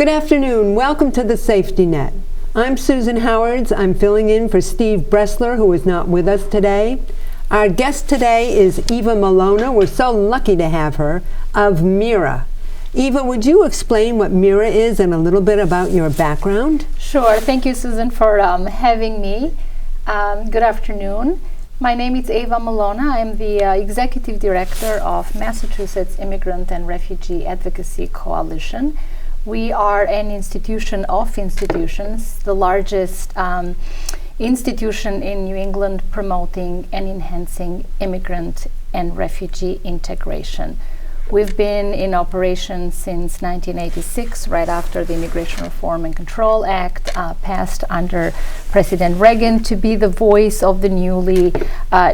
Good afternoon. Welcome to the Safety Net. I'm Susan Howards. I'm filling in for Steve Bressler, who is not with us today. Our guest today is Eva Millona. We're so lucky to have her, of MIRA. Eva, would you explain what MIRA is and a little bit about your background? Sure. Thank you, Susan, for having me. Good afternoon. My name is Eva Millona. I'm the Executive Director of Massachusetts Immigrant and Refugee Advocacy Coalition. We are an institution of institutions, the largest institution in New England promoting and enhancing immigrant and refugee integration. We've been in operation since 1986, right after the Immigration Reform and Control Act passed under President Reagan, to be the voice of the newly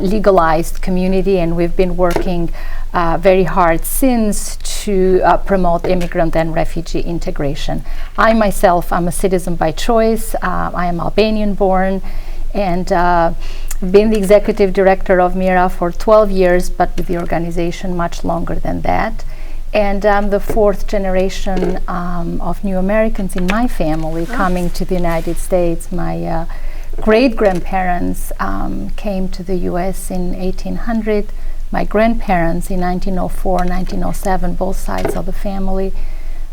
legalized community, and we've been working very hard since to promote immigrant and refugee integration. I myself am a citizen by choice. I am Albanian born, and been the executive director of MIRA for 12 years, but with the organization much longer than that. And I'm the fourth generation of new Americans in my family coming to the United States. My great-grandparents came to the U.S. in 1800. My grandparents in 1904, 1907, both sides of the family.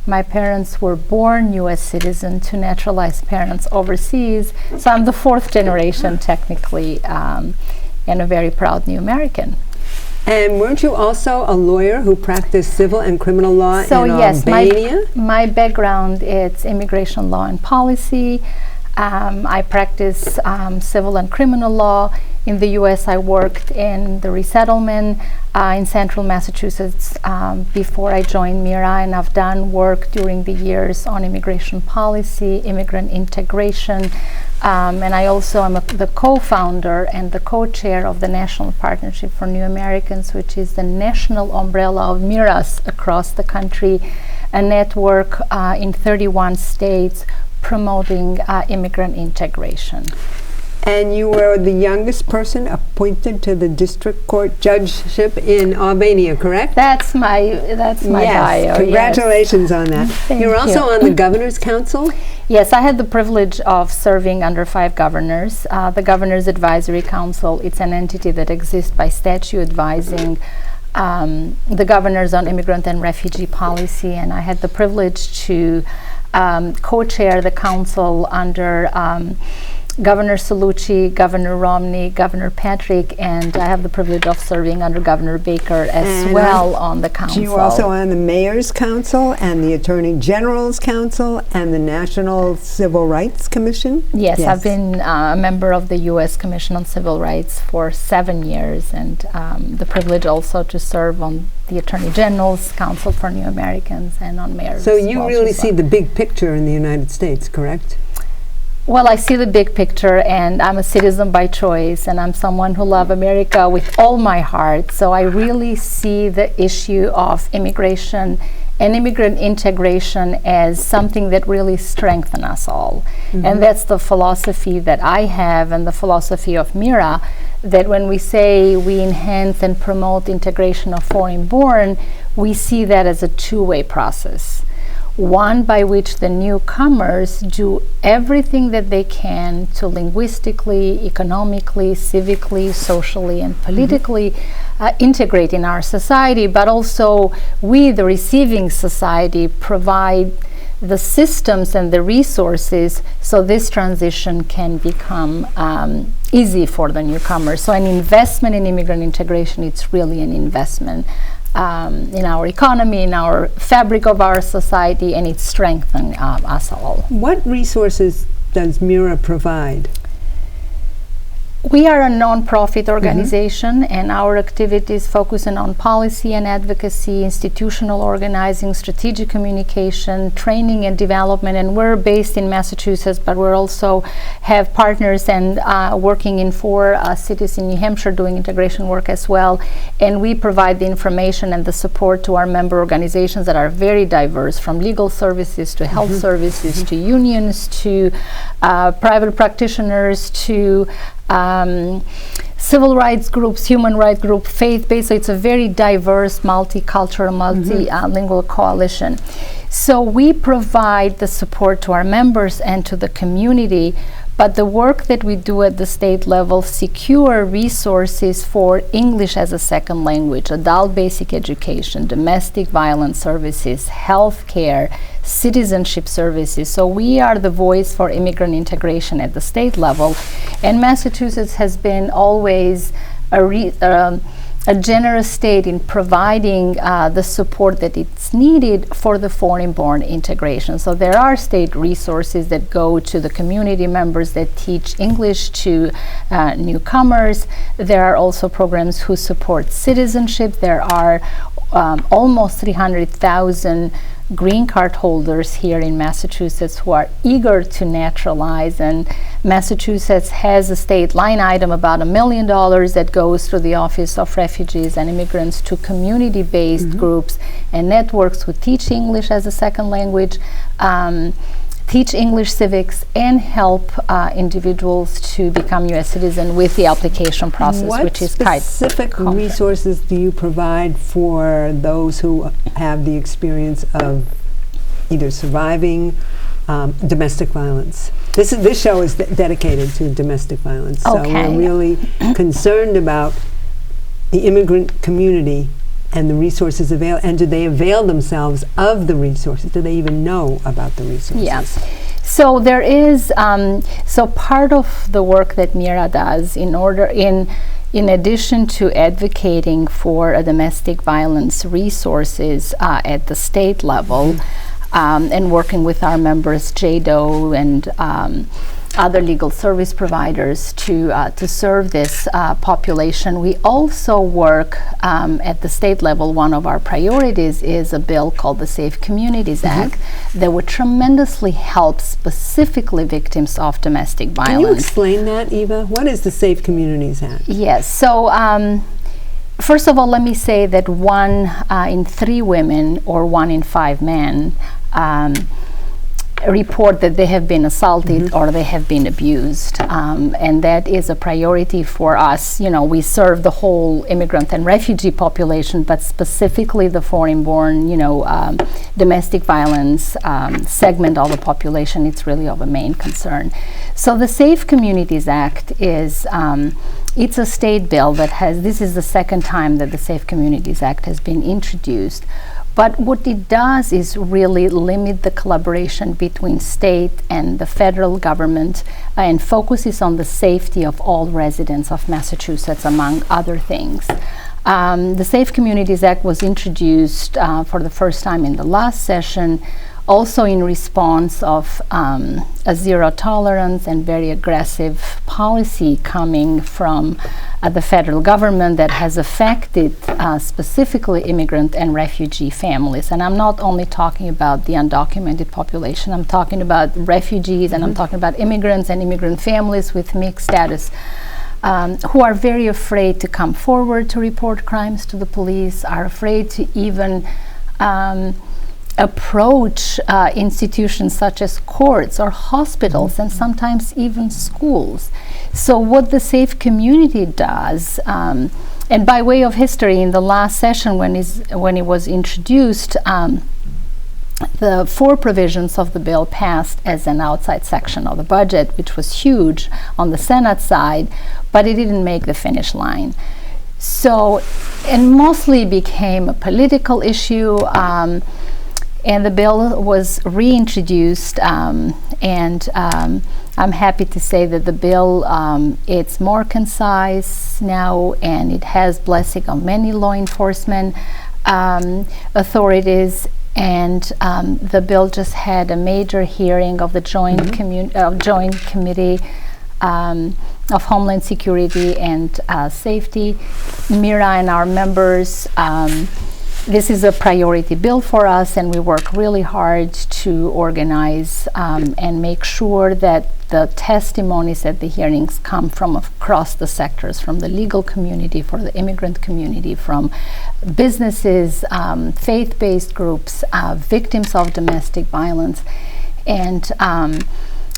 My parents were born U.S. citizens to naturalized parents overseas, so I'm the fourth generation technically, and a very proud new American. And weren't you also a lawyer who practiced civil and criminal law in Albania? My background is immigration law and policy. I practice civil and criminal law. In the U.S., I worked in the resettlement in central Massachusetts before I joined MIRA, and I've done work during the years on immigration policy, immigrant integration, and I also am the co-founder and the co-chair of the National Partnership for New Americans, which is the national umbrella of MIRAs across the country, a network in 31 states promoting immigrant integration. And you were the youngest person appointed to the district court judgeship in Albania, correct? That's my bio. Congratulations on that. Thank You're also you. on the Governor's Council? Yes, I had the privilege of serving under 5 governors. The Governor's Advisory Council, it's an entity that exists by statute advising the governors on immigrant and refugee policy, and I had the privilege to co-chair the council under Governor Cellucci, Governor Romney, Governor Patrick, and I have the privilege of serving under Governor Baker as well on the council. You were also on the Mayor's Council and the Attorney General's Council and the National Civil Rights Commission? Yes, I've been a member of the U.S. Commission on Civil Rights for 7 years, and the privilege also to serve on the Attorney General's Council for New Americans and on Mayor's. So you really see the big picture in the United States, correct? Well, I see the big picture, and I'm a citizen by choice, and I'm someone who loves America with all my heart. So I really see the issue of immigration and immigrant integration as something that really strengthens us all. And that's the philosophy that I have and the philosophy of MIRA, that when we say we enhance and promote integration of foreign-born, we see that as a two-way process. One by which the newcomers do everything that they can to linguistically, economically, civically, socially, and politically integrate in our society, but also we, the receiving society, provide the systems and the resources so this transition can become easy for the newcomers. So an investment in immigrant integration, it's really an investment in our economy, in our fabric of our society, and it strengthens us all. What resources does MIRA provide? We are a non-profit organization, and our activities focus on policy and advocacy, institutional organizing, strategic communication, training and development, and we're based in Massachusetts, but we also have partners and working in 4 cities in New Hampshire doing integration work as well, and we provide the information and the support to our member organizations that are very diverse, from legal services to health services to unions to private practitioners to civil rights groups, human rights group, faith-based. So it's a very diverse, multicultural, multilingual coalition. So we provide the support to our members and to the community, but the work that we do at the state level secure resources for English as a second language, adult basic education, domestic violence services, health care, citizenship services. So we are the voice for immigrant integration at the state level, and Massachusetts has been always a generous state in providing the support that it's needed for the foreign-born integration. So there are state resources that go to the community members that teach English to newcomers. There are also programs who support citizenship. There are almost 300,000 green card holders here in Massachusetts who are eager to naturalize, and Massachusetts has a state line item about $1 million that goes through the Office of Refugees and Immigrants to community-based groups and networks who teach English as a second language, teach English civics, and help individuals to become U.S. citizens with the application process, which is quite specific resources do you provide for those who have the experience of either surviving domestic violence? This show is dedicated to domestic violence, so we're really concerned about the immigrant community and the resources available, and do they avail themselves of the resources? Do they even know about the resources? Yes. So there is, so part of the work that MIRA does in addition to advocating for domestic violence resources at the state level, and working with our members, JDOE and other legal service providers to serve this population. We also work at the state level. One of our priorities is a bill called the Safe Communities Act that would tremendously help specifically victims of domestic violence. Can you explain that, Eva? What is the Safe Communities Act? Yes. So first of all, let me say that 1 in 3 women or 1 in 5 men report that they have been assaulted or they have been abused, and that is a priority for us. You know, we serve the whole immigrant and refugee population, but specifically the foreign-born, domestic violence segment of the population. It's really of a main concern. So the Safe Communities Act is it's a state bill that has, this is the second time that the Safe Communities Act has been introduced. But what it does is really limit the collaboration between state and the federal government and focuses on the safety of all residents of Massachusetts, among other things. The Safe Communities Act was introduced for the first time in the last session, also in response of a zero tolerance and very aggressive policy coming from the federal government that has affected specifically immigrant and refugee families. And I'm not only talking about the undocumented population, I'm talking about refugees, and I'm talking about immigrants and immigrant families with mixed status, who are very afraid to come forward to report crimes to the police, are afraid to even approach institutions such as courts or hospitals, and sometimes even schools. So what the Safe Community does, and by way of history, in the last session when it was introduced, the 4 provisions of the bill passed as an outside section of the budget, which was huge on the Senate side, but it didn't make the finish line. So it mostly became a political issue, and the bill was reintroduced, and I'm happy to say that the bill, it's more concise now, and it has blessing of many law enforcement authorities, and the bill just had a major hearing of the Joint Committee of Homeland Security and Safety. MIRA and our members, this is a priority bill for us, and we work really hard to organize and make sure that the testimonies at the hearings come from across the sectors, from the legal community, for the immigrant community, from businesses, faith-based groups, victims of domestic violence. And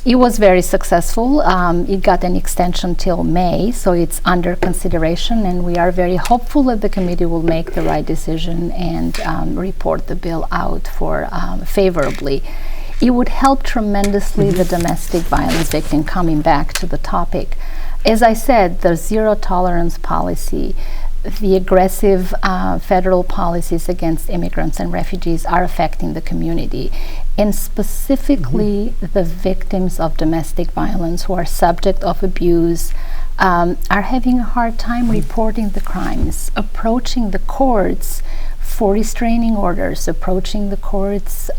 It was very successful. It got an extension till May, so it's under consideration, and we are very hopeful that the committee will make the right decision and report the bill out for favorably. It would help tremendously the domestic violence victim, coming back to the topic. As I said, the zero tolerance policy, the aggressive federal policies against immigrants and refugees are affecting the community, and specifically the victims of domestic violence who are subject of abuse are having a hard time reporting the crimes, approaching the courts for restraining orders, approaching the courts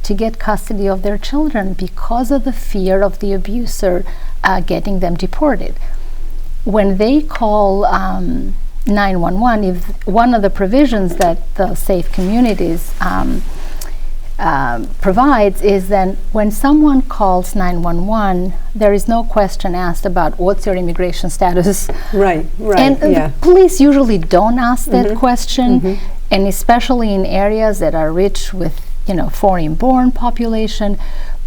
to get custody of their children because of the fear of the abuser getting them deported. When they call 911, if one of the provisions that the Safe Communities provides is then when someone calls 911, there is no question asked about what's your immigration status. Right, And the police usually don't ask that question, and especially in areas that are rich with, foreign-born population.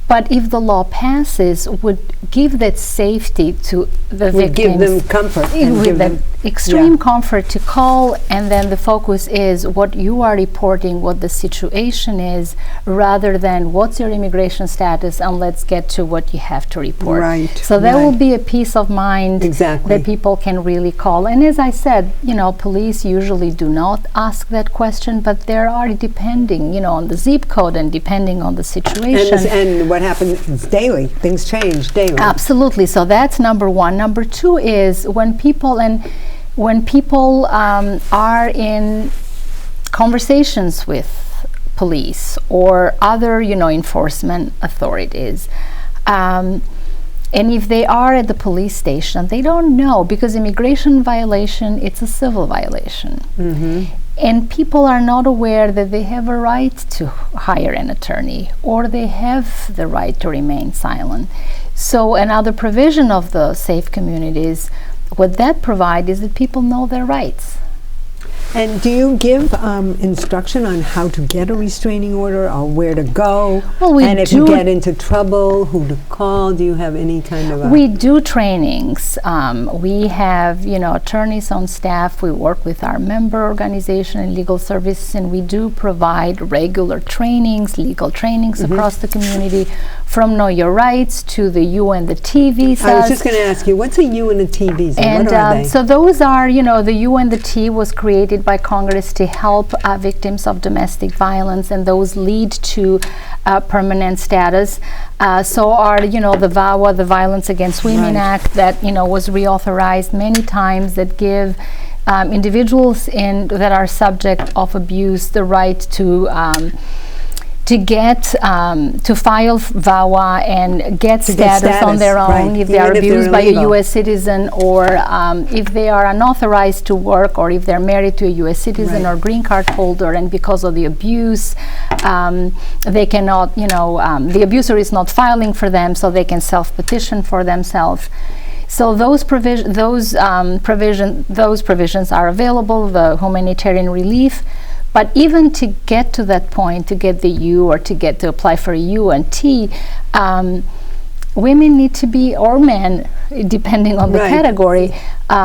But if the law passes, would give that safety to the victims. Give them comfort. With them extreme comfort to call, and then the focus is what you are reporting, what the situation is, rather than what's your immigration status, and let's get to what you have to report. Right. So there will be a peace of mind Exactly. that people can really call. And as I said, police usually do not ask that question, but there are, depending, on the zip code and depending on the situation. And what happens daily, things change daily. Absolutely. So that's number one. Number two is when people are in conversations with police or other, enforcement authorities, and if they are at the police station, they don't know, because immigration violation, it's a civil violation. And people are not aware that they have a right to hire an attorney, or they have the right to remain silent. So another provision of the Safe Communities, what that provides is that people know their rights. And do you give instruction on how to get a restraining order, or where to go? Well, and if you get into trouble, who to call? Do you have any kind of We do trainings. We have, attorneys on staff. We work with our member organization and legal services, and we do provide regular trainings, legal trainings across the community, from Know Your Rights to the U and the T visas. I was just going to ask you, what's a U and a T visa? And what are they? so those are, the U and the T was created by Congress to help victims of domestic violence, and those lead to permanent status. So are, the VAWA, the Violence Against Women Act, that, was reauthorized many times, that give individuals that are subject of abuse the right to get to file VAWA and get status on their own if they are abused by a U.S. citizen, or if they are unauthorized to work, or if they're married to a U.S. citizen or green card holder, and because of the abuse they cannot, the abuser is not filing for them, so they can self-petition for themselves. So those provisions are available, the humanitarian relief. But even to get to that point, to get the U, or to apply for a U and T, women need to be, or men, depending on the category,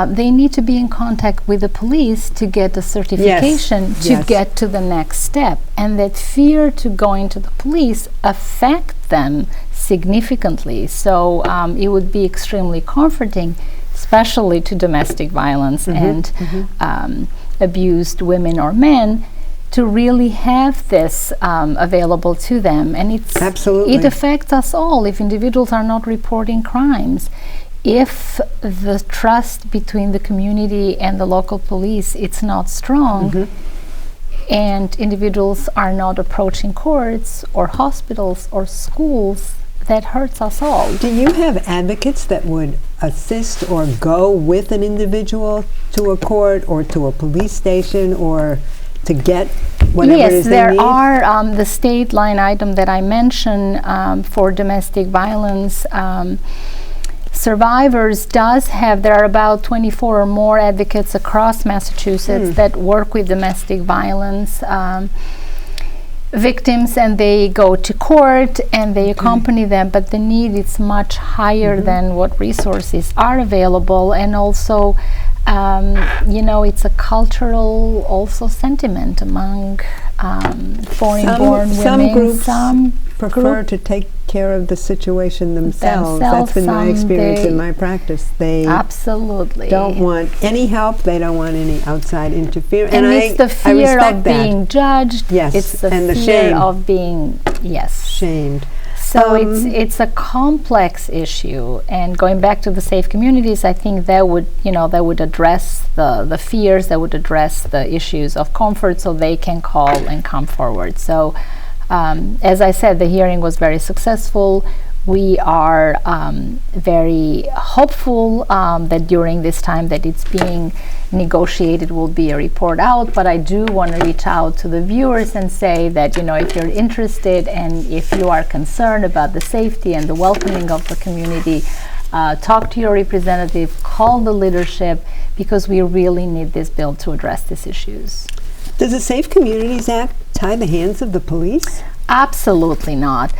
they need to be in contact with the police to get a certification to get to the next step. And that fear to going to the police affect them significantly. So it would be extremely comforting, especially to domestic violence and abused women or men, to really have this available to them. And it affects us all if individuals are not reporting crimes. If the trust between the community and the local police, it's not strong, and individuals are not approaching courts or hospitals or schools, that hurts us all. Do you have advocates that would assist or go with an individual to a court or to a police station, or to get whatever it is they need? Yes, there are the state line item that I mentioned for domestic violence. Survivors does have, there are about 24 or more advocates across Massachusetts that work with domestic violence. victims, and they go to court and they accompany them, but the need is much higher than what resources are available. And also, it's a cultural also sentiment among foreign-born women. Some groups prefer to take care of the situation themselves. That's been my experience in my practice. They absolutely don't want any help. They don't want any outside interference. And it's the fear of being judged. Yes, it's the and the fear shame of being shamed. So it's a complex issue, and going back to the safe communities, I think that would address the fears, that would address the issues of comfort, so they can call and come forward. So as I said, the hearing was very successful. We are very hopeful that during this time that it's being negotiated will be a report out, but I do want to reach out to the viewers and say that, if you're interested and if you are concerned about the safety and the welcoming of the community, talk to your representative, call the leadership, because we really need this bill to address these issues. Does the Safe Communities Act tie the hands of the police? Absolutely not.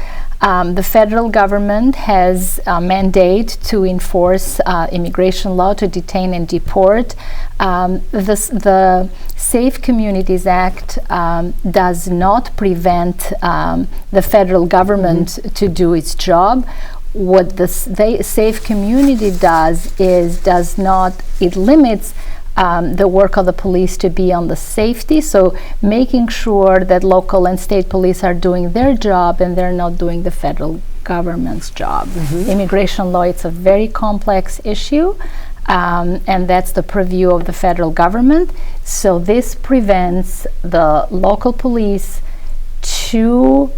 The federal government has a mandate to enforce immigration law, to detain and deport. The Safe Communities Act does not prevent the federal government to do its job. What the Safe Community does is it limits the work of the police to be on the safety, so making sure that local and state police are doing their job and they're not doing the federal government's job. Immigration law, it's a very complex issue, and that's the purview of the federal government. So this prevents the local police to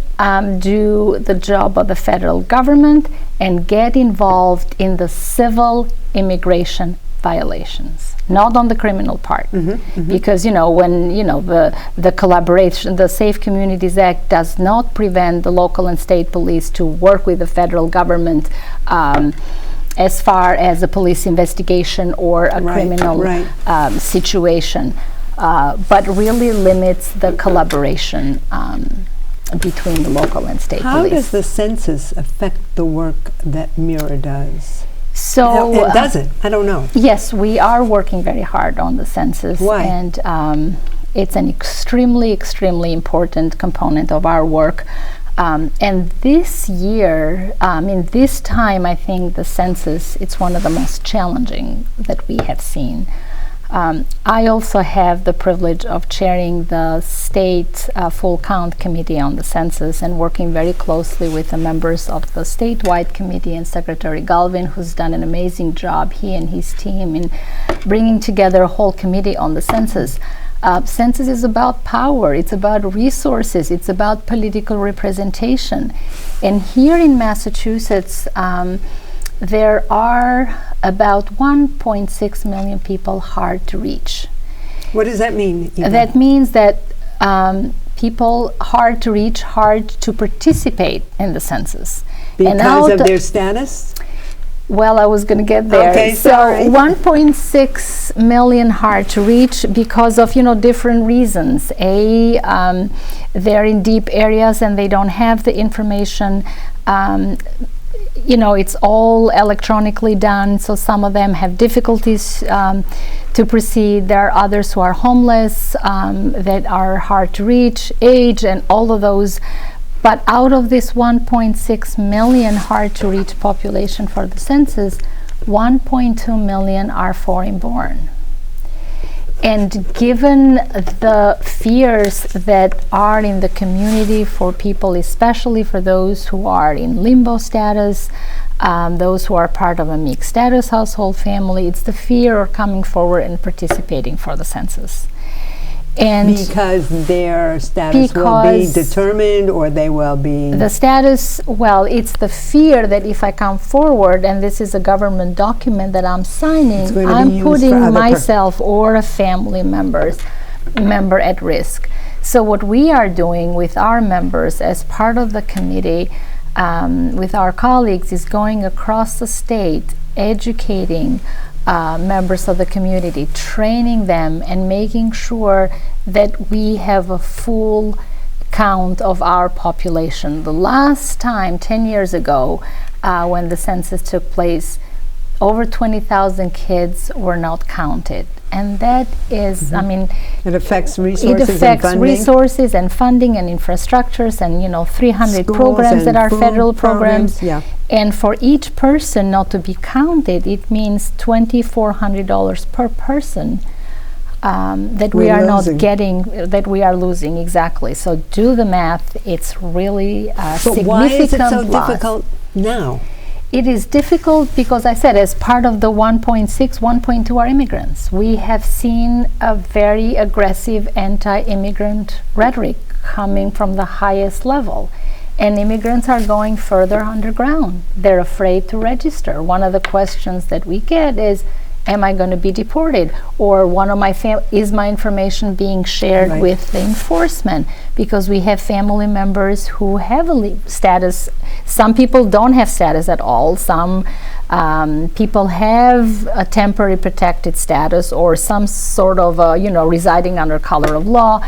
do the job of the federal government and get involved in the civil immigration violations, not on the criminal part. Because when the collaboration, the Safe Communities Act does not prevent the local and state police to work with the federal government as far as a police investigation or a criminal situation, but really limits the collaboration between the local and state police. How does the census affect the work that MIRA does? So it doesn't. I don't know. Yes, we are working very hard on the census. Why? And it's an extremely, extremely important component of our work. And this year, in this time, I think the census, it's one of the most challenging that we have seen. I also have the privilege of chairing the state full count committee on the census and working very closely with the members of the statewide committee and Secretary Galvin, who's done an amazing job, he and his team, in bringing together a whole committee on the census. Census is about power, it's about resources, it's about political representation. And here in Massachusetts, there are about 1.6 million people hard to reach. What does that mean? That means that people hard to reach, hard to participate in the census. Because of their status? Well, I was going to get there. Okay, so sorry. 1.6 million hard to reach because of different reasons. They're in deep areas and they don't have the information. It's all electronically done, so some of them have difficulties to proceed. There are others who are homeless, that are hard to reach, age, and all of those. But out of this 1.6 million hard to reach population for the census, 1.2 million are foreign born. And given the fears that are in the community for people, especially for those who are in limbo status, those who are part of a mixed status household family, it's the fear of coming forward and participating for the census. And because their status will be determined, or they will be... The status, well, it's the fear that if I come forward, and this is a government document that I'm signing, I'm putting myself or a family member at risk. So what we are doing with our members as part of the committee, with our colleagues, is going across the state, educating members of the community, training them, and making sure that we have a full count of our population. The last time, 10 years ago, when the census took place, over 20,000 kids were not counted. And that is, I mean, it affects resources and funding and infrastructures and 300 Schools programs that and are food federal programs. Yeah. And for each person not to be counted, it means $2,400 per person that we are not getting, that we are losing, exactly. So do the math, it's really a significant why is it so loss. difficult now? It is difficult because I said as part of the 1.6, 1.2 are immigrants. We have seen a very aggressive anti-immigrant rhetoric coming from the highest level. And immigrants are going further underground. They're afraid to register. One of the questions that we get is, am I going to be deported? Or one of my is my information being shared with the enforcement? Because we have family members who have a status. Some people don't have status at all. Some people have a temporary protected status or some sort of, residing under color of law.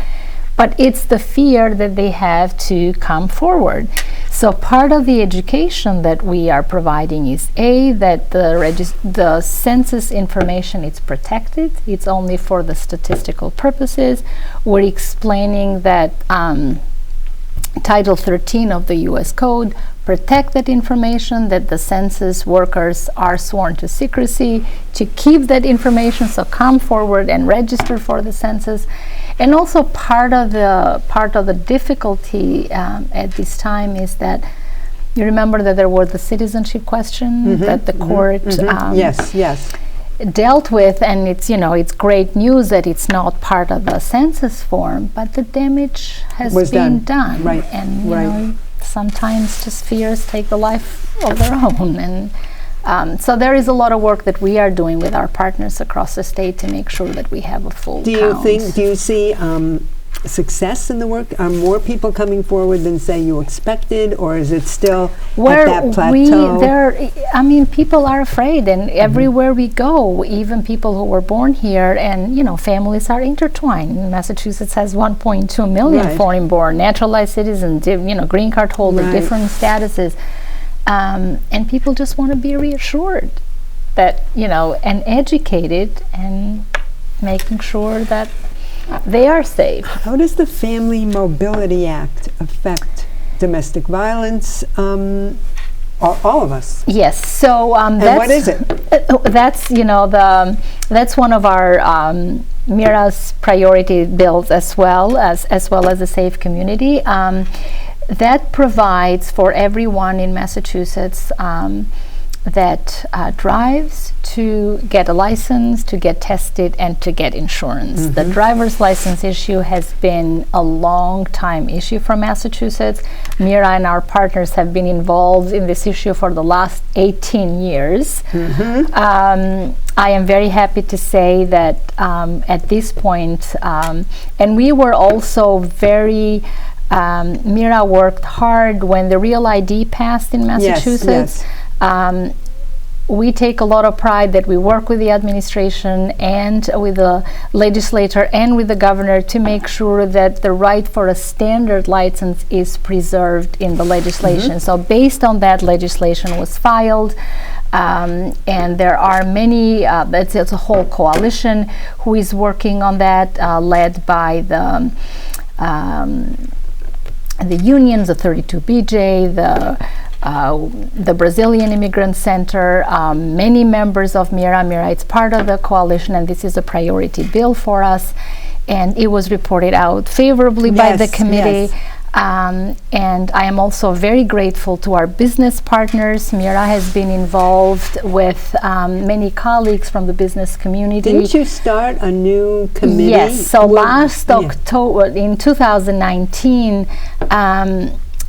But it's the fear that they have to come forward. So part of the education that we are providing is that the census information is protected. It's only for the statistical purposes. We're explaining that Title 13 of the U.S. Code protect that information, that the census workers are sworn to secrecy, to keep that information, so come forward and register for the census. And also part of the difficulty at this time is that you remember that there was the citizenship question that the court dealt with, and it's great news that it's not part of the census form, but the damage has been done. Right. And sometimes just fears take the life of their own. And so there is a lot of work that we are doing with our partners across the state to make sure that we have a full count. Do you see success in the work? Are more people coming forward than, say, you expected, or is it still at that plateau? People are afraid, and everywhere we go, even people who were born here, and families are intertwined. Massachusetts has 1.2 million foreign-born, naturalized citizens, green card holders, different statuses. And people just want to be reassured that, and educated and making sure that they are safe. How does the Family Mobility Act affect domestic violence, all of us? Yes. So and what is it? That's one of our MIRA's priority bills as well as the Safe Community. That provides for everyone in Massachusetts that drives to get a license, to get tested, and to get insurance. The driver's license issue has been a long time issue for Massachusetts. MIRA and our partners have been involved in this issue for the last 18 years. I am very happy to say that at this point, and we were also very MIRA worked hard when the Real ID passed in Massachusetts. We take a lot of pride that we work with the administration and with the legislature and with the governor to make sure that the right for a standard license is preserved in the legislation. So based on that, legislation was filed. And there are many, it's a whole coalition who is working on that, led by the unions, the 32BJ, the Brazilian Immigrant Center, many members of MIRA. MIRA is part of the coalition, and this is a priority bill for us. And it was reported out favorably by the committee. And I am also very grateful to our business partners. MIRA has been involved with many colleagues from the business community. Didn't you start a new committee? Yes, so last October, in 2019,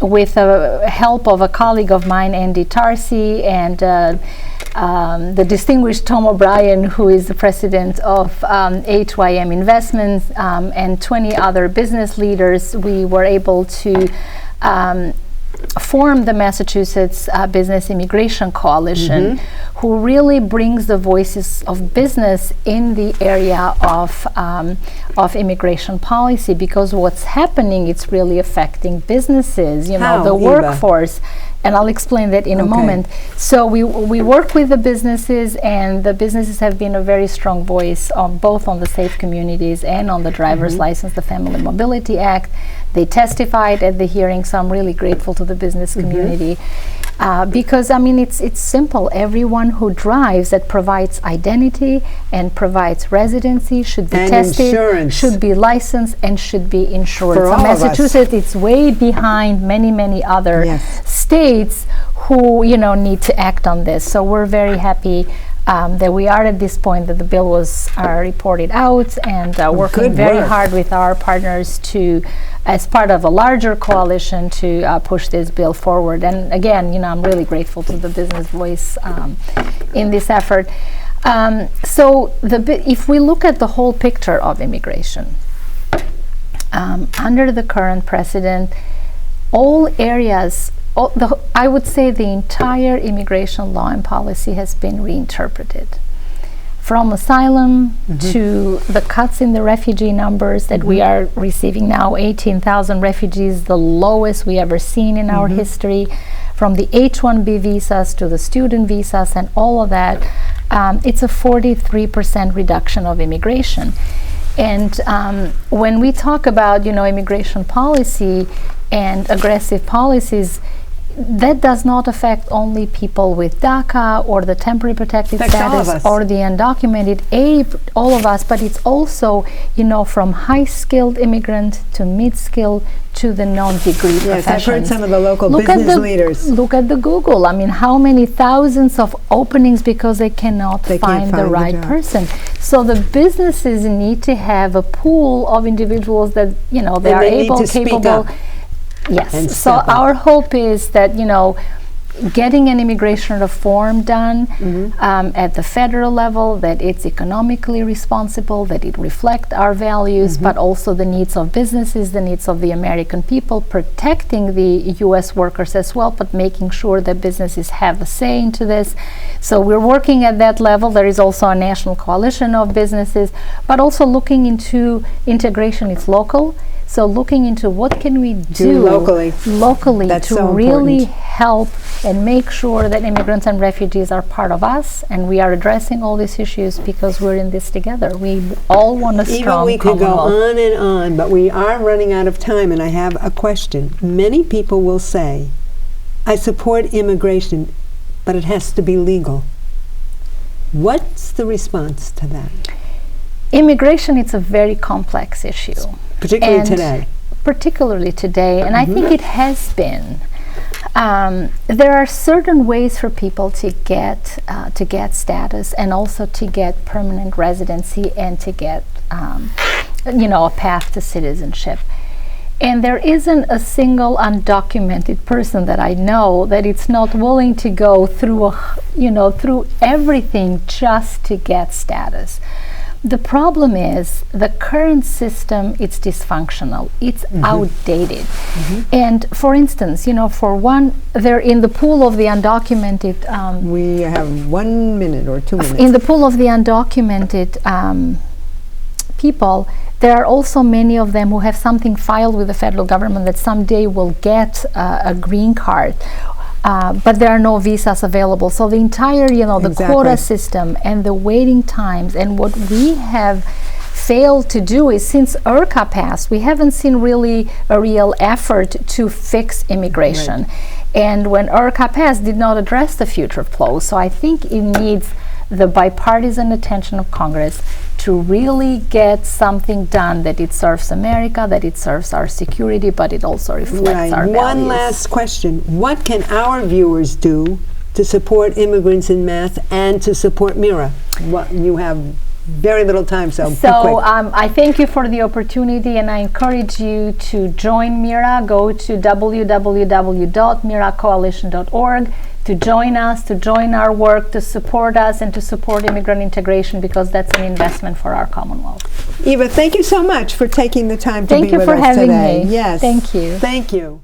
with the help of a colleague of mine, Andy Tarsi, and the distinguished Tom O'Brien, who is the president of HYM Investments, and 20 other business leaders, we were able to formed the Massachusetts Business Immigration Coalition, who really brings the voices of business in the area of immigration policy, because what's happening, it's really affecting businesses, How, the Eva? workforce. And I'll explain that in a moment. So we work with the businesses, and the businesses have been a very strong voice on both on the Safe Communities and on the driver's license, the Family Mobility Act. They testified at the hearing, so I'm really grateful to the business community. Because, I mean, it's simple. Everyone who drives that provides identity and provides residency should be And tested, insurance. should be licensed, and should be insured. For So all of us. Massachusetts, it's way behind many other states who, need to act on this. So we're very happy that we are at this point, that the bill was reported out, and working Good very work. hard with our partners to, as part of a larger coalition, to push this bill forward. And again, I'm really grateful to the business voice in this effort. So if we look at the whole picture of immigration, under the current precedent, all areas, I would say the entire immigration law and policy has been reinterpreted. From asylum to the cuts in the refugee numbers that we are receiving now, 18,000 refugees, the lowest we ever seen in our history, from the H-1B visas to the student visas and all of that, it's a 43% reduction of immigration. And when we talk about, immigration policy and aggressive policies, that does not affect only people with DACA or the temporary protected status or the undocumented, all of us, but it's also, from high-skilled immigrant to mid-skilled to the non-degree professions. Yes, I've heard some of the local business leaders. Look at the Google. I mean, how many thousands of openings because they cannot find the right person. So the businesses need to have a pool of individuals that, they are able, capable. Yes. So our hope is that, getting an immigration reform done at the federal level, that it's economically responsible, that it reflects our values, but also the needs of businesses, the needs of the American people, protecting the U.S. workers as well, but making sure that businesses have a say into this. So we're working at that level. There is also a national coalition of businesses, but also looking into integration. It's local. So looking into what can we do locally That's to so really help and make sure that immigrants and refugees are part of us, and we are addressing all these issues because we're in this together. We all want a strong Even we could go Commonwealth. on and on, but we are running out of time, and I have a question. Many people will say, I support immigration, but it has to be legal. What's the response to that? Immigration, it's a very complex issue. Particularly today. Particularly today, and I think it has been. There are certain ways for people to get status, and also to get permanent residency, and to get a path to citizenship. And there isn't a single undocumented person that I know that it's not willing to go through through everything just to get status. The problem is the current system, it's dysfunctional, it's outdated. And for instance, for one, they're in the pool of the undocumented. We have 1 minute or 2 minutes. In the pool of the undocumented people, there are also many of them who have something filed with the federal government that someday will get a green card. But there are no visas available. So the entire, the quota system and the waiting times, and what we have failed to do is, since IRCA passed, we haven't seen really a real effort to fix immigration. And when IRCA passed, did not address the future flows. So I think it needs the bipartisan attention of Congress to really get something done that it serves America, that it serves our security, but it also reflects our values. One last question. What can our viewers do to support immigrants in mass and to support MIRA? You have very little time, so be quick. I thank you for the opportunity, and I encourage you to join MIRA. Go to www.miracoalition.org to join us, to join our work, to support us, and to support immigrant integration, because that's an investment for our Commonwealth. Eva, thank you so much for taking the time to be with us today. Thank you for having me. Yes. Thank you. Thank you.